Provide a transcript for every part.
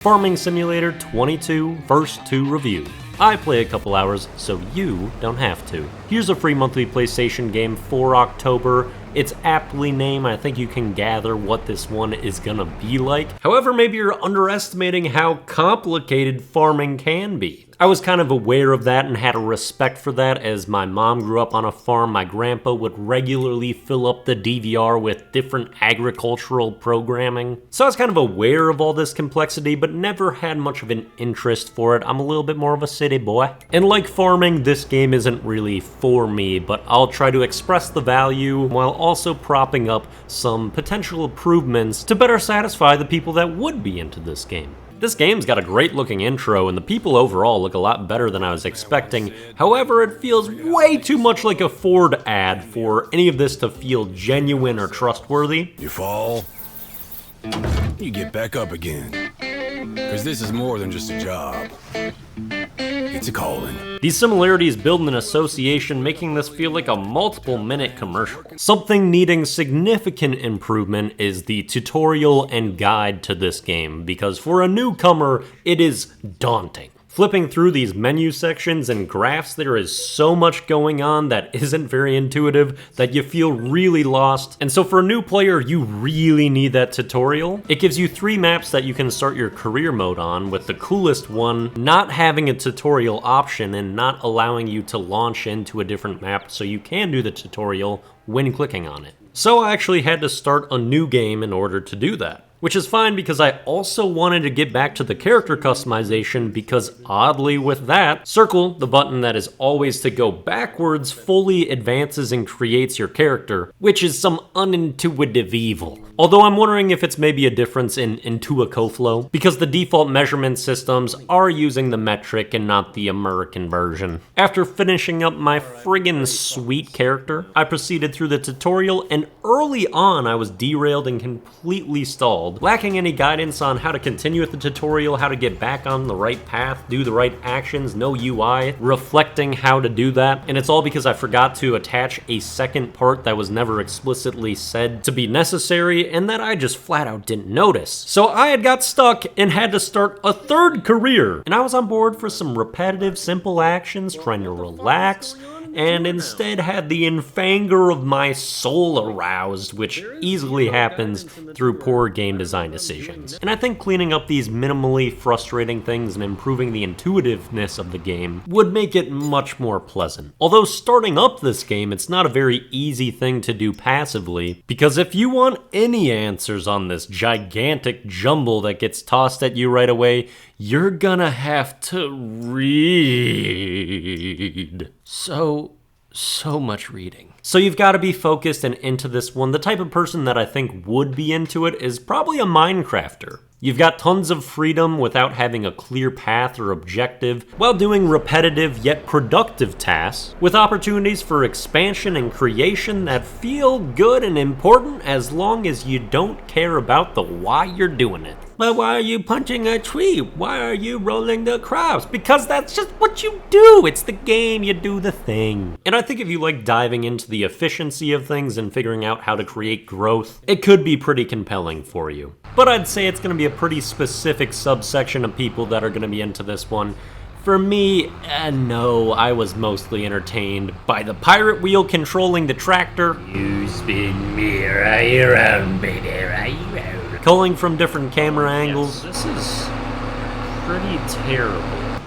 Farming Simulator 22 First 2 Review. I play a couple hours, so you don't have to. Here's a free monthly PlayStation game for October. It's aptly named. I think you can gather what this one is gonna be like. However, maybe you're underestimating how complicated farming can be. I was kind of aware of that and had a respect for that. As my mom grew up on a farm, my grandpa would regularly fill up the DVR with different agricultural programming. So I was kind of aware of all this complexity, but never had much of an interest for it. I'm a little bit more of a city boy. And like farming, this game isn't really for me, but I'll try to express the value while also propping up some potential improvements to better satisfy the people that would be into this game. This game's got a great looking intro, and the people overall look a lot better than I was expecting. However, it feels way too much like a Ford ad for any of this to feel genuine or trustworthy. You fall, you get back up again. Because this is more than just a job. It's a calling. These similarities build an association, making this feel like a multiple-minute commercial. Something needing significant improvement is the tutorial and guide to this game, because for a newcomer, it is daunting. Flipping through these menu sections and graphs, there is so much going on that isn't very intuitive that you feel really lost. And so for a new player, you really need that tutorial. It gives you 3 maps that you can start your career mode on, with the coolest one not having a tutorial option and not allowing you to launch into a different map so you can do the tutorial when clicking on it. So I actually had to start a new game in order to do that. Which is fine because I also wanted to get back to the character customization, because oddly with that, circle, the button that is always to go backwards, fully advances and creates your character, which is some unintuitive evil. Although I'm wondering if it's maybe a difference in Intuicoflow, because the default measurement systems are using the metric and not the American version. After finishing up my friggin' sweet character, I proceeded through the tutorial, and early on I was derailed and completely stalled. Lacking any guidance on how to continue with the tutorial, how to get back on the right path, do the right actions, no UI, reflecting how to do that. And it's all because I forgot to attach a second part that was never explicitly said to be necessary, and that I just flat out didn't notice. So I had got stuck and had to start a third career. And I was on board for some repetitive, simple actions, trying to relax, and instead had the infanger of my soul aroused, which easily happens through poor game design decisions. And I think cleaning up these minimally frustrating things and improving the intuitiveness of the game would make it much more pleasant. Although starting up this game, it's not a very easy thing to do passively, because if you want any answers on this gigantic jumble that gets tossed at you right away, you're gonna have to read. So much reading. So you've got to be focused and into this one. The type of person that I think would be into it is probably a Minecrafter. You've got tons of freedom without having a clear path or objective, while doing repetitive yet productive tasks, with opportunities for expansion and creation that feel good and important as long as you don't care about the why you're doing it. But why are you punching a tree? Why are you rolling the crops? Because that's just what you do. It's the game, you do the thing. And I think if you like diving into the efficiency of things and figuring out how to create growth, it could be pretty compelling for you. But I'd say it's going to be a pretty specific subsection of people that are going to be into this one. For me, no, I was mostly entertained by the pirate wheel controlling the tractor. You spin me right around, baby, right around. Culling from different camera angles. Yes, this is pretty terrible.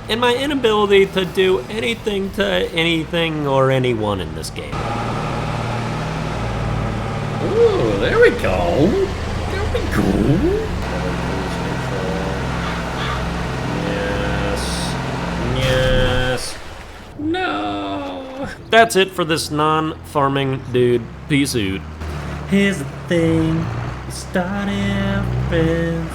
And my inability to do anything to anything or anyone in this game. Ooh, there we go. There we go. Yes. No. That's it for this non-farming dude. Peace out. Here's the thing. Started friends.